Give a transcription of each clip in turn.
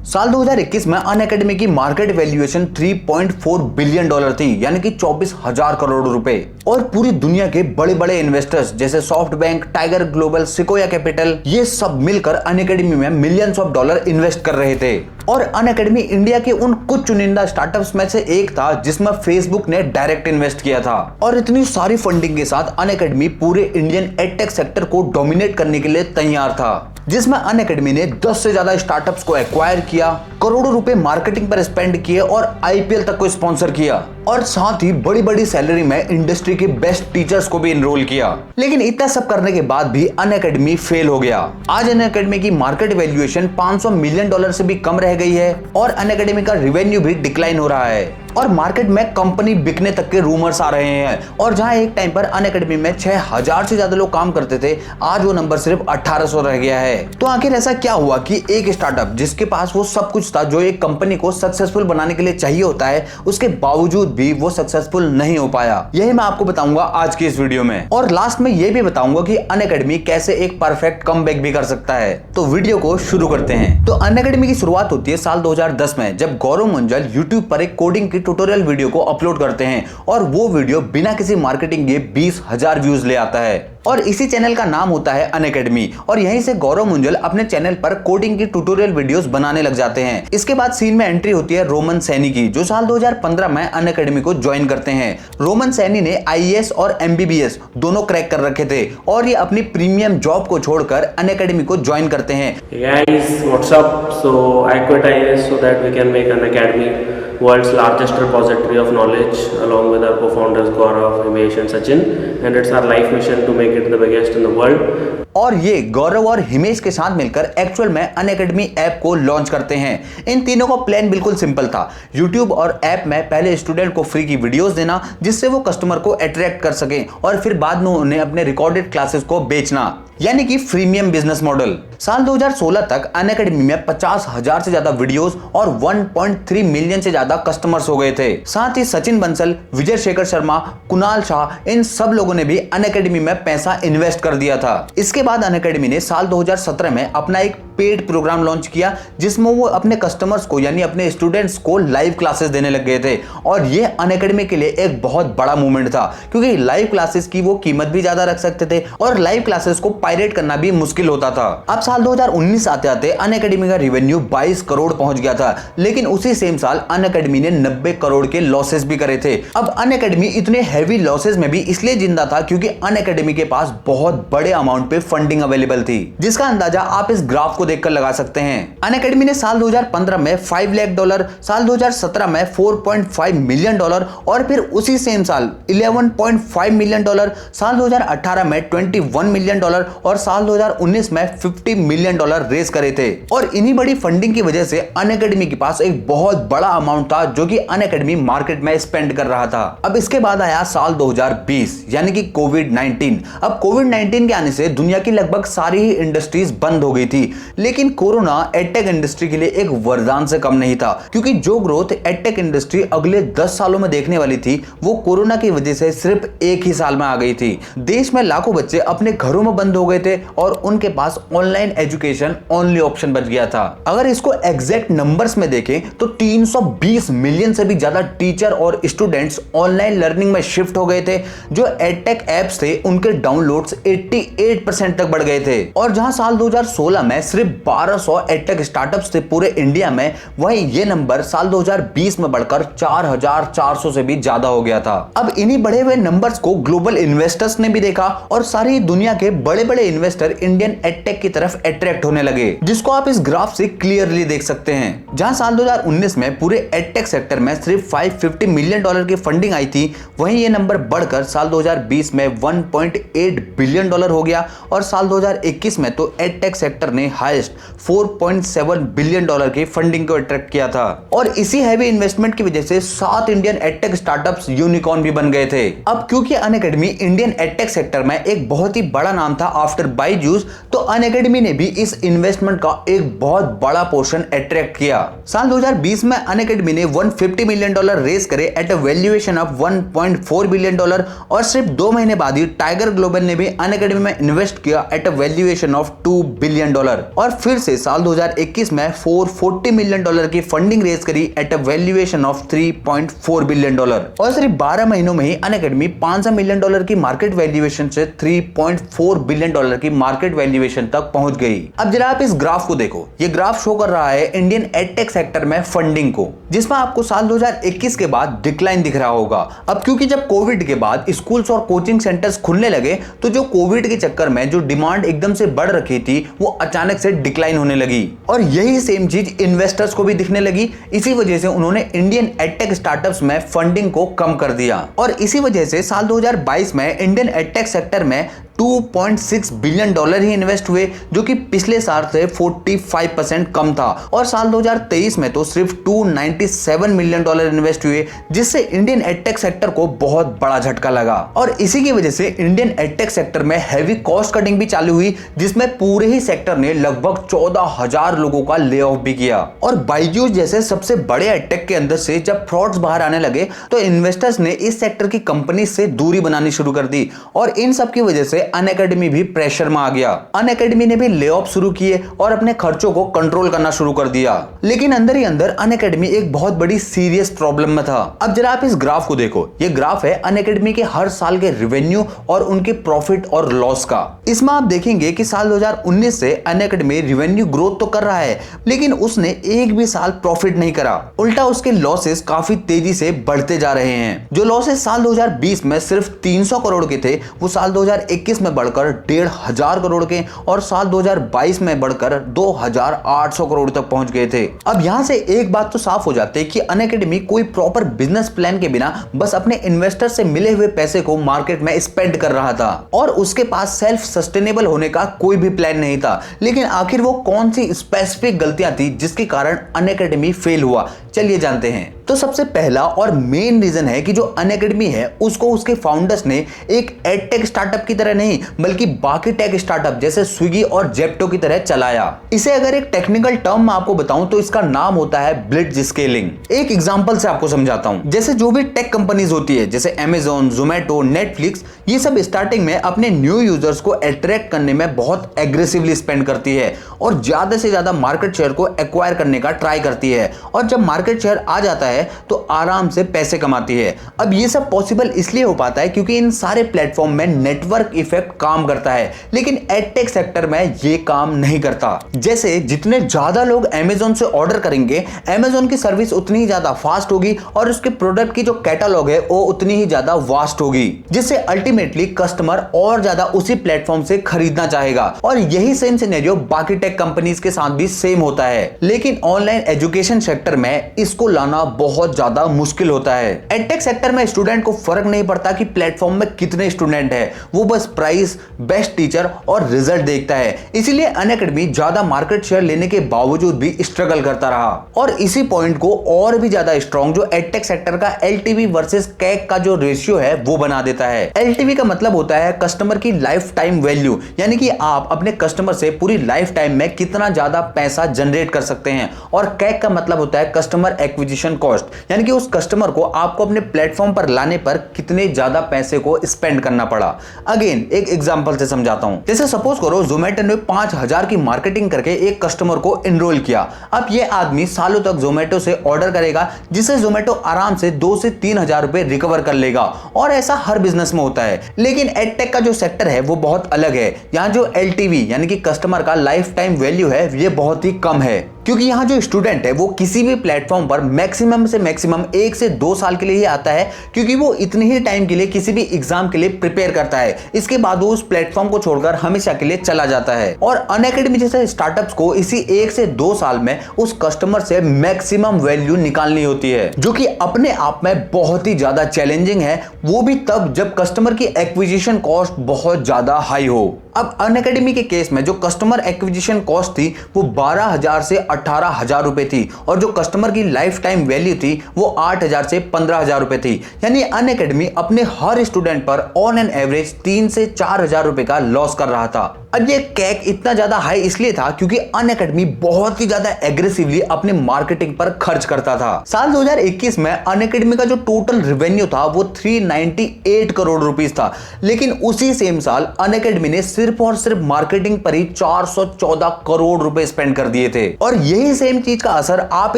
साल 2021 में अनअकैडमी की मार्केट वैल्यूएशन 3.4 बिलियन डॉलर थी, यानी कि 24,000 करोड़ रुपए। और पूरी दुनिया के बड़े बड़े इन्वेस्टर्स जैसे soft bank, tiger global, sequoia capital, ये सब मिलकर अनअकैडमी में मिलियंस ऑफ डॉलर इन्वेस्ट कर रहे थे। और अनअकैडमी इंडिया के उन कुछ चुनिंदा स्टार्टअप्स में से एक था जिसमें फेसबुक ने डायरेक्ट इन्वेस्ट किया था। और इतनी सारी फंडिंग के साथ अनअकैडमी पूरे इंडियन एडटेक सेक्टर को डोमिनेट करने के लिए तैयार था, जिसमें अनअकैडमी ने 10 से ज्यादा स्टार्टअप्स को एक्वायर किया, करोड़ों रुपए मार्केटिंग पर स्पेंड किए और आईपीएल तक को स्पॉन्सर किया, और साथ ही बड़ी बड़ी सैलरी में इंडस्ट्री के बेस्ट टीचर्स को भी एनरोल किया। लेकिन इतना सब करने के बाद भी अनअकैडमी फेल हो गया। आज अनअकैडमी की मार्केट वैल्यूएशन 500 मिलियन डॉलर से भी कम रह गई है और अनअकैडमी का रेवेन्यू भी डिक्लाइन हो रहा है और मार्केट में कंपनी बिकने तक के रूमर्स आ रहे हैं। और जहां एक टाइम पर अनअकैडमी में 6,000 से ज्यादा लोग काम करते थे, आज वो नंबर सिर्फ 1800 रह गया है। तो आखिर ऐसा क्या हुआ कि एक स्टार्टअप जिसके पास वो सब कुछ था जो एक कंपनी को सक्सेसफुल बनाने के लिए चाहिए होता है, उसके बावजूद भी वो सक्सेसफुल नहीं हो पाया? यही मैं आपको बताऊंगा आज की इस वीडियो में। और लास्ट में ये भी बताऊंगा कि अनअकैडमी कैसे एक परफेक्ट कमबैक भी कर सकता है। तो वीडियो को शुरू करते हैं। तो अनअकैडमी की शुरुआत होती है साल 2010 में, जब गौरव मुंजल यूट्यूब पर एक कोडिंग की ट्यूटोरियल वीडियो को अपलोड करते हैं और वो वीडियो बिना किसी मार्केटिंग के 20,000 व्यूज ले आता है। और इसी चैनल का नाम होता है अनअकैडमी और यहीं से गौरव मुंजल अपने चैनल पर कोडिंग की ट्यूटोरियल वीडियोस बनाने लग जाते हैं। इसके बाद सीन में एंट्री होती है रोमन सैनी की, जो साल 2015 में अनअकैडमी को ज्वाइन करते हैं। रोमन सैनी ने आईएएस और एमबीबीएस दोनों क्रैक कर रखे थे और ये अपनी प्रीमियम जॉब को छोड़कर अनअकैडमी को ज्वाइन करते हैं। Guys, what's up? So I quit IAS so that we can make Unacademy world's largest repository of knowledge, along with our co-founders Gaurav, Himesh and Sachin, and it's our life mission to make it the biggest in the world. और ये गौरव और हिमेश के साथ मिलकर actual में Unacademy app को launch करते हैं। इन तीनों का प्लान बिल्कुल सिंपल था, यूट्यूब और ऐप में पहले स्टूडेंट को फ्री की वीडियोस देना जिससे वो कस्टमर को अट्रैक्ट कर सके और फिर बाद में उन्हें अपने रिकॉर्डेड क्लासेस को बेचना, यानी कि फ्रीमियम बिजनेस मॉडल। साल 2016 तक अनअकैडमी में 50,000 से ज्यादा वीडियोस और 1.3 मिलियन से ज्यादा कस्टमर्स हो गए थे। साथ ही सचिन बंसल, विजय शेखर शर्मा, कुणाल शाह, इन सब लोगों ने भी अनअकैडमी में पैसा इन्वेस्ट कर दिया था। इसके बाद अनअकैडमी ने साल 2017 में अपना एक पेड प्रोग्राम लॉन्च किया जिसमें वो अपने कस्टमर्स को यानी अपने स्टूडेंट्स को लाइव क्लासेस देने लग गए थे। और ये अनअकैडमी के लिए एक बहुत बड़ा मूवमेंट था क्योंकि लाइव क्लासेस की वो कीमत भी ज्यादा रख सकते थे और लाइव क्लासेस को पायरेट करना भी मुश्किल होता था। अब साल 2019 आते आते अनअकैडमी का रेवेन्यू 22 करोड़ पहुंच गया था, लेकिन उसी सेम साल अनअकैडमी ने 90 करोड़ के लॉसेस भी करे थे। अब अनअकैडमी इतने हैवी लॉसेस में भी इसलिए जिंदा था क्योंकि अनअकैडमी के पास बहुत बड़े अमाउंट पे फंडिंग अवेलेबल थी, जिसका अंदाजा आप इस ग्राफ को देखकर लगा सकते हैं। अनअकैडमी ने साल 2015 में 5 लाख डॉलर, साल 2017 में 4.5 मिलियन डॉलर और फिर उसी सेम साल 11.5 मिलियन डॉलर, साल 2018 में 21 मिलियन डॉलर और साल 2019 में 50 मिलियन डॉलर रेज करे थे। और इन्हीं बड़ी फंडिंग की वजह से अनअकैडमी के पास एक बहुत बड़ा अमाउंट था जो कि अनअकैडमी मार्केट में स्पेंड कर रहा था। अब इसके बाद आया साल 2020 यानी कि कोविड-19। अब कोविड-19 के आने से दुनिया की लगभग सारी ही इंडस्ट्रीज बंद हो गई थी, लेकिन कोरोना एडटेक इंडस्ट्री के लिए एक वरदान से कम नहीं था क्योंकि जो ग्रोथ एडटेक इंडस्ट्री अगले 10 सालों में देखने वाली थी वो कोरोना की वजह से सिर्फ एक ही साल में आ गई थी। देश में लाखों बच्चे अपने घरों में बंद हो गए थे और उनके पास ऑनलाइन एजुकेशन ओनली ऑप्शन बच गया था। अगर इसको एग्जैक्ट नंबर्स में देखें तो 320 मिलियन से भी ज्यादा टीचर और स्टूडेंट्स ऑनलाइन लर्निंग में शिफ्ट हो गए थे। जो एडटेक एप्स थे उनके डाउनलोड्स 88% तक बढ़ गए थे। और जहां साल 2016 में सिर्फ 1200 एडटेक स्टार्टअप्स थे पूरे इंडिया में, वहीं ये नंबर साल 2020 में बढ़कर 4,400 से भी ज्यादा हो गया था। अब इन्हीं बढ़े हुए नंबर्स को ग्लोबल इन्वेस्टर्स ने भी देखा और सारी दुनिया के बड़े बड़े इन्वेस्टर इंडियन एडटेक की तरफ अट्रैक्ट होने लगे, जिसको आप इस ग्राफ से क्लियरली देख सकते हैं। जहां साल 2019 में पूरे एडटेक सेक्टर में सिर्फ 550 मिलियन डॉलर की फंडिंग आई थी, वहीं ये नंबर बढ़कर साल 2020 में 1.8 बिलियन डॉलर हो गया और साल 2021 में तो एडटेक सेक्टर ने हाईएस्ट 4.7 बिलियन डॉलर की फंडिंग को अट्रैक्ट किया था। और इसी हैवी इन्वेस्टमेंट की वजह से 7 इंडियन एडटेक स्टार्टअप्स यूनिकॉर्न भी बन गए थे। अब क्योंकि अनअकैडमी इंडियन एडटेक सेक्टर में एक बहुत ही बड़ा नाम था आफ्टर बायजूस, तो अनअकैडमी ने भी इस इन्वेस्टमेंट का एक बहुत बड़ा पोर्शन अट्रैक्ट किया। साल 2020 में अनअकैडमी ने 150 मिलियन डॉलर रेज करे at a valuation of 1.4 billion dollar और सिर्फ 2 महीने बाद ही टाइगर ग्लोबल ने भी अनअकैडमी में इन्वेस्ट किया at a valuation of 2 billion dollar. और फिर से साल 2021 में $440 मिलियन की फंडिंग रेज करी at a valuation of $3.4 billion. और सिर्फ 12 महीनों में ही अनअकैडमी $500 मिलियन की मार्केट वैल्यूएशन से $3.4 बिलियन की मार्केट वैल्यूएशन तक पहुंच गई। अब जरा आप इस ग्राफ को देखो, ये ग्राफ शो कर रहा है इंडियन एडटेक सेक्टर में फंडिंग को, जिसमें आपको साल 2021 के बाद डिक्लाइन दिख रहा होगा। अब क्योंकि जब कोविड के बाद स्कूल्स और कोचिंग सेंटर्स खुलने लगे तो जो कोविड के चक्कर में जो डिमांड एकदम से बढ़ रखी थी वो अचानक से डिक्लाइन होने लगी और यही सेम चीज इन्वेस्टर्स को भी दिखने लगी। इसी वजह से उन्होंने इंडियन एडटेक स्टार्टअप्स में फंडिंग को कम कर दिया और इसी वजह से साल 2022 में इंडियन एडटेक सेक्टर में $2.6 बिलियन ही इन्वेस्ट हुए, जो कि पिछले साल से 45% कम था। और साल 2023 में तो सिर्फ $297 मिलियन इन्वेस्ट हुए, जिससे इंडियन एडटेक सेक्टर को बहुत बड़ा झटका लगा। और इसी की वजह से इंडियन एडटेक सेक्टर में हैवी कॉस्ट कटिंग भी चालू हुई, जिसमें पूरे ही सेक्टर ने लगभग 14,000 लोगों का ले ऑफ भी किया। और बायजूस जैसे सबसे बड़े एडटेक के अंदर से जब फ्रॉड्स बाहर आने लगे तो इन्वेस्टर्स ने इस सेक्टर की कंपनी से दूरी बनानी शुरू कर दी और इन सब की वजह से अनअकैडमी भी प्रेशर में आ गया। अनअकैडमी ने भी ले ऑफ शुरू किए और अपने खर्चों को कंट्रोल करना शुरू कर दिया। लेकिन अंदर ही अंदर अनअकैडमी एक बहुत बड़ी सीरियस प्रॉब्लम में था। अब जरा आप इस ग्राफ को देखो, ये ग्राफ है अनअकैडमी के हर साल के रेवेन्यू और उनके प्रॉफिट और लॉस का। इसमें आप देखेंगे कि साल 2019 से अनअकैडमी रेवेन्यू ग्रोथ तो कर रहा है, लेकिन उसने एक भी साल प्रॉफिट नहीं करा। उल्टा उसके लॉसेस काफी तेजी से बढ़ते जा रहे हैं। जो लॉसेस साल 2020 में सिर्फ 300 करोड़ के थे, वो साल 2021 में बढ़कर 1,500 करोड़ के और साल 2022 में बढ़कर 2,800 करोड़ तक पहुंच गए थे। अब यहां से एक बात तो साफ हो जाती है कि अनअकैडमी कोई प्रॉपर बिजनेस प्लान के बिना बस अपने इन्वेस्टर से मिले हुए पैसे को मार्केट में स्पेंड कर रहा था और उसके पास सेल्फ सस्टेनेबल होने का कोई भी प्लान नहीं था। लेकिन आखिर वो कौन सी स्पेसिफिक गलतियां थी जिसके कारण अनअकैडमी फेल हुआ, चलिए जानते हैं। तो सबसे पहला और मेन रीजन है कि जो अनअकैडमी है उसको उसके फाउंडर्स ने एक एडटेक स्टार्टअप की तरह नहीं बल्कि बाकी टेक स्टार्टअप जैसे स्विगी और जेप्टो की तरह चलाया। इसे अगर एक टेक्निकल टर्म में आपको बताऊं तो इसका नाम होता है ब्लिट्ज स्केलिंग। एक एग्जांपल से आपको समझाता हूं। जैसे जो भी टेक कंपनीज होती है जैसे अमेजॉन, जोमेटो, नेटफ्लिक्स, ये सब स्टार्टिंग में अपने न्यू यूजर्स को अट्रैक्ट करने में बहुत एग्रेसिवली स्पेंड करती है और ज्यादा से ज्यादा मार्केट शेयर को एक्वायर करने का ट्राई करती है और जब मार्केट शेयर आ जाता है तो आराम से पैसे कमाती है। अब ये सब पॉसिबल इसलिए हो पाता है क्योंकि इन सारे प्लेटफॉर्म में नेटवर्क इफेक्ट काम करता है, लेकिन एडटेक सेक्टर में ये काम नहीं करता। जैसे जितने ज्यादा लोग अमेजॉन से ऑर्डर करेंगे, अमेजॉन की सर्विस उतनी ही ज्यादा फास्ट होगी और उसके प्रोडक्ट की जो कैटलॉग है वो उतनी ही ज्यादा वास्ट होगी, जिससे अल्टीमेटली कस्टमर और ज्यादा उसी प्लेटफॉर्म से खरीदना चाहेगा। और यही सेम सिनेरियो बाकी टेक कंपनीज के साथ भी सेम होता है। लेकिन ऑनलाइन एजुकेशन सेक्टर में इसको लाना बहुत ज्यादा मुश्किल होता है। एडटेक सेक्टर में स्टूडेंट को फर्क नहीं पड़ता कि प्लेटफॉर्म में कितने स्टूडेंट हैं, वो बस प्राइस, बेस्ट टीचर और रिजल्ट देखता है। इसीलिए अनअकैडमी ज्यादा मार्केट शेयर लेने के बावजूद भी स्ट्रगल करता रहा और इसी पॉइंट को और भी ज्यादा स्ट्रॉन्ग जो एडटेक सेक्टर का एलटीवी वर्सेस कैक का जो रेशियो है वो बना देता है। एलटीवी का मतलब होता है कस्टमर की लाइफ टाइम वैल्यू, यानी कि आप अपने कस्टमर से पूरी लाइफ टाइम में कितना ज्यादा पैसा जनरेट कर सकते हैं। और कैक का मतलब होता है कस्टमर एक्विजिशन कॉस्ट, यानी कि उस कस्टमर को आपको अपने प्लेटफॉर्म पर लाने पर कितने ज्यादा पैसे को स्पेंड करना पड़ा। अगेन एक एग्जांपल से समझाता हूं। जैसे सपोज करो जोमेटो ने 5,000 की मार्केटिंग करके एक कस्टमर को एनरोल किया। अब ये आदमी सालों तक जोमेटो से ऑर्डर करेगा, जिससे जोमेटो आराम से 2 से 3,000 रुपए रिकवर कर लेगा और ऐसा हर बिजनेस में होता है। लेकिन एडटेक का जो सेक्टर है वो बहुत अलग है। यहाँ जो एलटीवी यानी कि कस्टमर का लाइफ टाइम वैल्यू है ये बहुत ही कम है, क्योंकि यहाँ जो स्टूडेंट है वो किसी भी प्लेटफॉर्म पर मैक्सिमम से मैक्सिमम 1 से 2 साल के लिए ही आता है, क्योंकि वो इतने ही टाइम के लिए किसी भी एग्जाम के लिए प्रिपेयर करता है। इसके बाद वो उस प्लेटफॉर्म को छोड़कर हमेशा के लिए चला जाता है। और अनअकैडमी जैसे स्टार्टअप्स को इसी 1 से 2 साल में उस कस्टमर से मैक्सिमम वैल्यू निकालनी होती है, जो कि अपने आप में बहुत ही ज्यादा चैलेंजिंग है, वो भी तब जब कस्टमर की एक्विजिशन कॉस्ट बहुत ज्यादा हाई हो। अब अनअकैडमी के केस में जो कस्टमर एक्विजिशन कॉस्ट थी वो 12,000 से 18,000 रुपए थी और जो कस्टमर की लाइफ टाइम वैल्यू थी वो 8,000 से 15,000 रुपए थी। यानी अनअकैडमी अपने हर स्टूडेंट पर ऑन एन एवरेज 3 से 4,000 रुपए का लॉस कर रहा था। अब ये कैक इतना ज्यादा हाई इसलिए था क्योंकि अनअकैडमी बहुत ही ज्यादा एग्रेसिवली अपने मार्केटिंग पर खर्च करता था। साल 2021 में अनअकैडमी का जो टोटल रेवेन्यू था वो 398 करोड़ रुपीस था, लेकिन उसी सेम साल अनअकैडमी ने सिर्फ और सिर्फ मार्केटिंग पर ही 414 करोड़ रुपए स्पेंड कर दिए थे। और यही सेम चीज का असर आप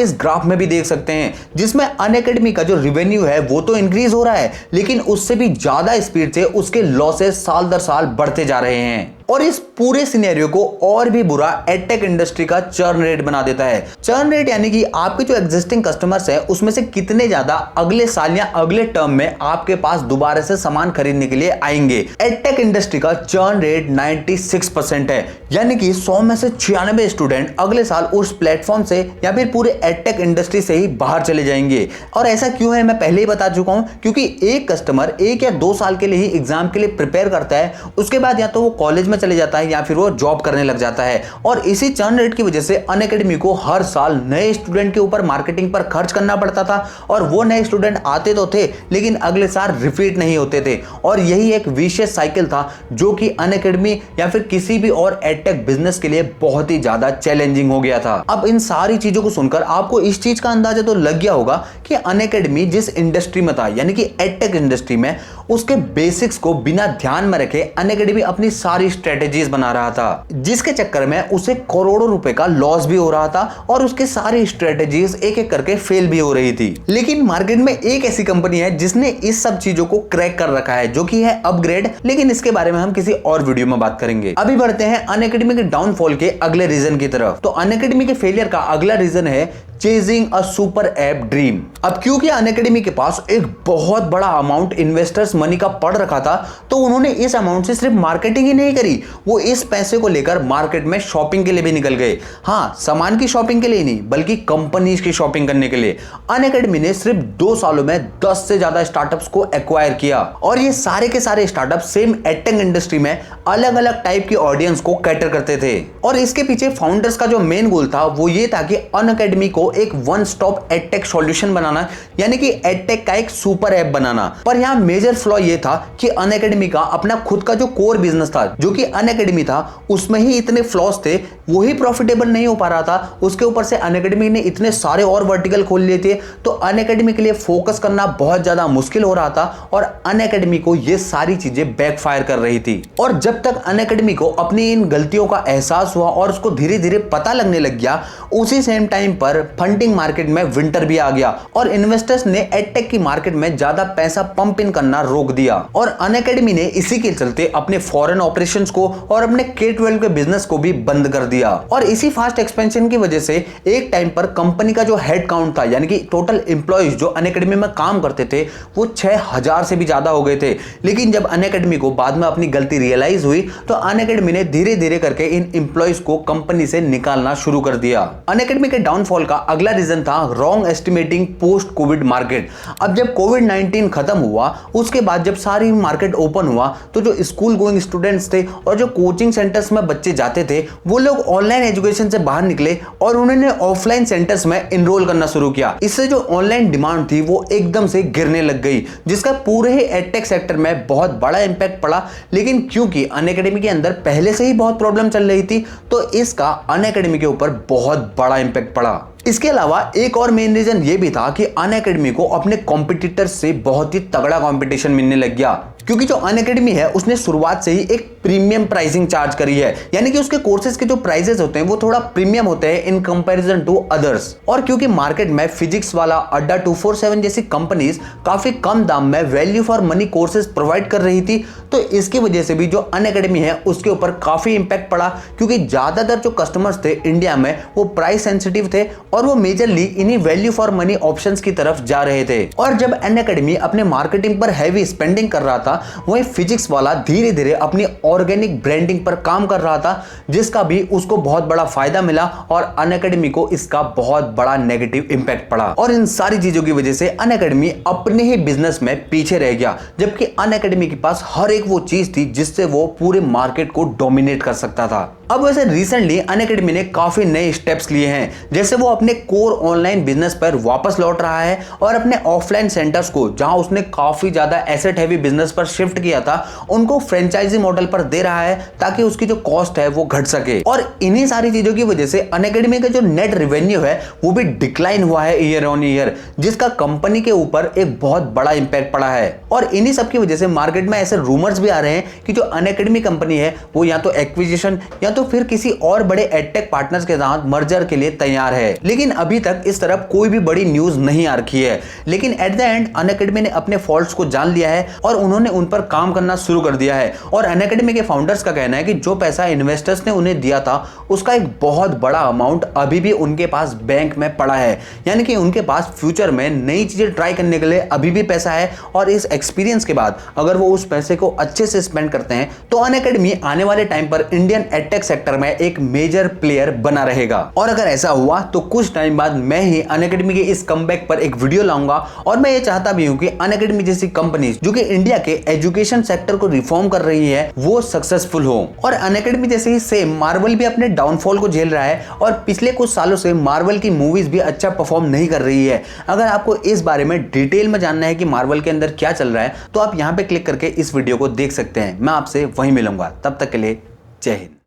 इस ग्राफ में भी देख सकते हैं, जिसमें अनअकैडमी का जो रेवेन्यू है वो तो इंक्रीज हो रहा है, लेकिन उससे भी ज्यादा स्पीड से उसके लॉसेस साल दर साल बढ़ते जा रहे हैं। और इस पूरे सिनेरियो को और भी बुरा एडटेक इंडस्ट्री का चर्न रेट बना देता है। चर्न रेट यानी कि आपके जो एग्जिस्टिंग कस्टमर्स हैं उसमें से कितने ज्यादा अगले साल या अगले टर्म में आपके पास दोबारा से सामान खरीदने के लिए आएंगे। एडटेक इंडस्ट्री का चर्न रेट 96% है, यानी कि 100 में से 96 स्टूडेंट अगले साल उस प्लेटफॉर्म से या फिर पूरे एडटेक इंडस्ट्री से ही बाहर चले जाएंगे। और ऐसा क्यों है मैं पहले ही बता चुका हूं, क्योंकि एक कस्टमर 1 या 2 साल के लिए ही एग्जाम के लिए प्रिपेयर करता है, उसके बाद या तो वो कॉलेज चले जाता है या फिर वो जॉब करने लग जाता है। और इसी चर्न रेट की वजह से अनअकैडमी को हर साल नए स्टूडेंट के ऊपर मार्केटिंग पर खर्च करना पड़ता था, और वो नए स्टूडेंट आते तो थे लेकिन अगले साल रिपीट नहीं होते थे। और यही एक विशियस साइकिल था जो कि अनअकैडमी या फिर किसी भी और एडटेक बिजनेस के लिए बहुत ही ज्यादा चैलेंजिंग हो गया था। अब इन सारी चीजों को सुनकर आपको इस चीज का अंदाजा तो लग गया होगा कि अनअकैडमी जिस इंडस्ट्री में था यानी कि एडटेक इंडस्ट्री में, उसके बेसिक्स को बिना ध्यान में रखे अनअकैडमी अपनी सारी स्ट्रेटेजीज बना रहा था, जिसके चक्कर में उसे करोड़ों रुपए का लॉस भी हो रहा था और उसके सारी स्ट्रेटेजीज एक एक करके फेल भी हो रही थी। लेकिन मार्केट में एक ऐसी कंपनी है जिसने इस सब चीजों को क्रैक कर रखा है, जो कि है अपग्रेड, लेकिन इसके बारे में हम किसी और वीडियो में बात करेंगे। अभी बढ़ते हैं अनअकैडमी के डाउनफॉल के अगले रीजन की तरफ। तो अनअकैडमी के फेलियर का अगला रीजन है chasing a super app dream. अब क्योंकि अनअकैडमी के पास एक बहुत बड़ा अमाउंट इन्वेस्टर्स मनी का पड़ रखा था, तो उन्होंने इस अमाउंट से सिर्फ मार्केटिंग ही नहीं करी, वो इस पैसे को लेकर मार्केट में शॉपिंग के लिए भी निकल गए। हाँ, सामान की शॉपिंग के लिए नहीं बल्कि कंपनीज की शॉपिंग करने के लिए। अनअकैडमी ने सिर्फ 2 सालों में 10 से ज्यादा स्टार्टअप्स को एक्वायर किया, और ये सारे के सारे स्टार्टअप सेम एडटेक इंडस्ट्री में अलग अलग टाइप की ऑडियंस को कैटर करते थे। और इसके पीछे फाउंडर्स का जो मेन गोल था वो ये था कि अनअकैडमी को एक वन स्टॉप एडटेक सॉल्यूशन बनाना, यानी कि एडटेक का एक सुपर ऐप बनाना। पर यहां मेजर फ्लॉ ये था कि अनअकैडमी का अपना खुद का जो कोर बिजनेस था, जो कि अनअकैडमी था, उसमें ही इतने फ्लॉस थे, वही प्रॉफिटेबल नहीं हो पा रहा था। उसके ऊपर से अनअकैडमी ने इतने सारे और वर्टिकल खोल लिए थे, तो अनअकैडमी के लिए फोकस करना बहुत ज्यादा मुश्किल हो रहा था, और अनअकैडमी को ये सारी चीजें बैकफायर कर रही थी। और जब तक अनअकैडमी को अपनी इन गलतियों का एहसास हुआ और उसको धीरे धीरे पता लगने लग गया, उसी सेम टाइम पर फंडिंग मार्केट में विंटर भी आ गया और इन्वेस्टर्स ने एडटेक की मार्केट में ज्यादा पैसा पंप इन करना रोक दिया। और अनअकैडमी ने इसी के चलते अपने फॉरेन ऑपरेशंस को और अपने K-12 के बिजनेस को भी बंद कर दिया। और इसी फास्ट एक्सपेंशन की वजह से एक टाइम पर कंपनी का जो हेड काउंट था, यानी कि टोटल एम्प्लॉइज जो अनअकैडमी में काम करते थे, वो 6000 से भी ज्यादा हो गए थे। लेकिन जब अनअकैडमी को बाद में अपनी गलती रियलाइज हुई, तो अनअकैडमी ने धीरे धीरे करके इन एम्प्लॉइज को कंपनी से निकालना शुरू कर दिया। अनअकैडमी के डाउनफॉल का अगला रीजन था wrong estimating post Covid market. अब जब कोविड-19 खत्म हुआ, उसके बाद जब सारी मार्केट ओपन हुआ, तो जो स्कूल गोइंग स्टूडेंट्स थे और जो कोचिंग सेंटर्स में बच्चे जाते थे, वो लोग ऑनलाइन एजुकेशन से बाहर निकले और उन्होंने ऑफलाइन सेंटर्स में इनरोल करना शुरू किया। इससे जो ऑनलाइन डिमांड थी वो एकदम से गिरने लग गई, जिसका पूरे ही एडटेक सेक्टर में बहुत बड़ा इंपैक्ट पड़ा। लेकिन क्योंकि अनअकैडमी के अंदर पहले से ही बहुत प्रॉब्लम चल रही थी, तो इसका अनअकैडमी के ऊपर बहुत बड़ा इंपैक्ट पड़ा। इसके अलावा एक और मेन रीजन ये भी था कि अनअकैडमी को अपने कॉम्पिटिटर्स से बहुत ही तगड़ा कंपटीशन मिलने लग गया, क्योंकि जो अनअकैडमी है उसने शुरुआत से ही एक प्रीमियम प्राइसिंग चार्ज करी है, यानी कि उसके कोर्सेज के जो प्राइसेस होते हैं वो थोड़ा प्रीमियम होते हैं इन कंपैरिजन टू अदर्स। और क्योंकि मार्केट में फिजिक्स वाला, अड्डा 247 जैसी कंपनीज काफी कम दाम में value for money courses provide कर रही थी, तो इसकी वजह से भी जो अनअकैडमी है उसके ऊपर काफी इंपैक्ट पड़ा, क्योंकि ज्यादातर जो कस्टमर्स थे इंडिया में वो प्राइस सेंसिटिव थे और वो मेजरली इन्हीं वैल्यू फॉर मनी ऑप्शंस की तरफ जा रहे थे। और जब अनअकैडमी अपने मार्केटिंग पर हैवी स्पेंडिंग कर रहा था, वहीं फिजिक्स वाला धीरे धीरे अपनी ऑर्गेनिक ब्रांडिंग पर काम कर रहा था, जिसका भी उसको बहुत बड़ा फायदा मिला और अनअकैडमी को इसका बहुत बड़ा नेगेटिव इंपैक्ट पड़ा। और इन सारी चीजों की वजह से अनअकैडमी अपने ही बिजनेस में पीछे रह गया, जबकि अनअकैडमी के पास हर एक वो चीज थी जिससे वो पूरे मार्केट को डोमिनेट कर सकता था। अब वैसे रिसेंटली अनअकैडमी ने काफी नए स्टेप्स लिए हैं, जैसे वो अपने कोर ऑनलाइन बिजनेस पर वापस लौट रहा है और अपने ऑफलाइन सेंटर्स को, जहां उसने काफी ज्यादा एसेट हैवी बिजनेस पर शिफ्ट किया था, उनको फ्रेंचाइजी मॉडल पर दे रहा है ताकि उसकी जो कॉस्ट है वो घट सके। और इन्हीं सारी चीजों की वजह से अनअकैडमी का जो नेट रेवेन्यू है वो भी डिक्लाइन हुआ है ईयर ऑन ईयर, जिसका कंपनी के ऊपर एक बहुत बड़ा इंपैक्ट पड़ा है। और इन्हीं सब की वजह से मार्केट में ऐसे रूमर्स भी आ रहे हैं कि जो अनअकैडमी कंपनी है वो या तो एक्विजिशन या तो फिर किसी और बड़े एडटेक पार्टनर्स के साथ मर्जर के लिए तैयार है। लेकिन अभी तक इस तरफ कोई भी बड़ी न्यूज नहीं आ रखी है। लेकिन एट द एंड अनअकैडमी ने अपने फॉल्ट्स को जान लिया है और उन्होंने उन पर काम करना शुरू कर दिया है। और अनअकैडमी के फाउंडर्स का कहना है कि जो पैसा इन्वेस्टर्स ने उन्हें दिया था उसका एक बहुत बड़ा अमाउंट अभी भी उनके पास बैंक में पड़ा है, यानी कि उनके पास फ्यूचर में नई चीजें ट्राई करने के लिए अभी भी पैसा है। और इस एक्सपीरियंस के बाद अगर वो उस पैसे को अच्छे से स्पेंड करते हैं तो अनअकैडमी आने वाले टाइम पर इंडियन एडटेक सेक्टर में एक मेजर प्लेयर बना रहेगा। और अगर ऐसा हुआ तो कुछ टाइम बाद मैं ही अनअकैडमी के इस कमबैक पर एक वीडियो लाऊंगा। और मैं ये चाहता भी हूं कि अनअकैडमी जैसी कंपनी जो कि इंडिया के एजुकेशन सेक्टर को रिफॉर्म कर रही है वो सक्सेसफुल हो। और अनअकैडमी जैसे ही सेम मार्वल भी अपने डाउनफॉल को झेल रहा है और पिछले कुछ सालों से मार्वल की मूवीज भी अच्छा परफॉर्म नहीं कर रही है। अगर आपको इस बारे में डिटेल में जानना है कि मार्वल के अंदर क्या चल रहा है तो आप यहां पे क्लिक करके इस वीडियो को देख सकते हैं। मैं आपसे वहीं मिलूंगा, तब तक के लिए जय हिंद।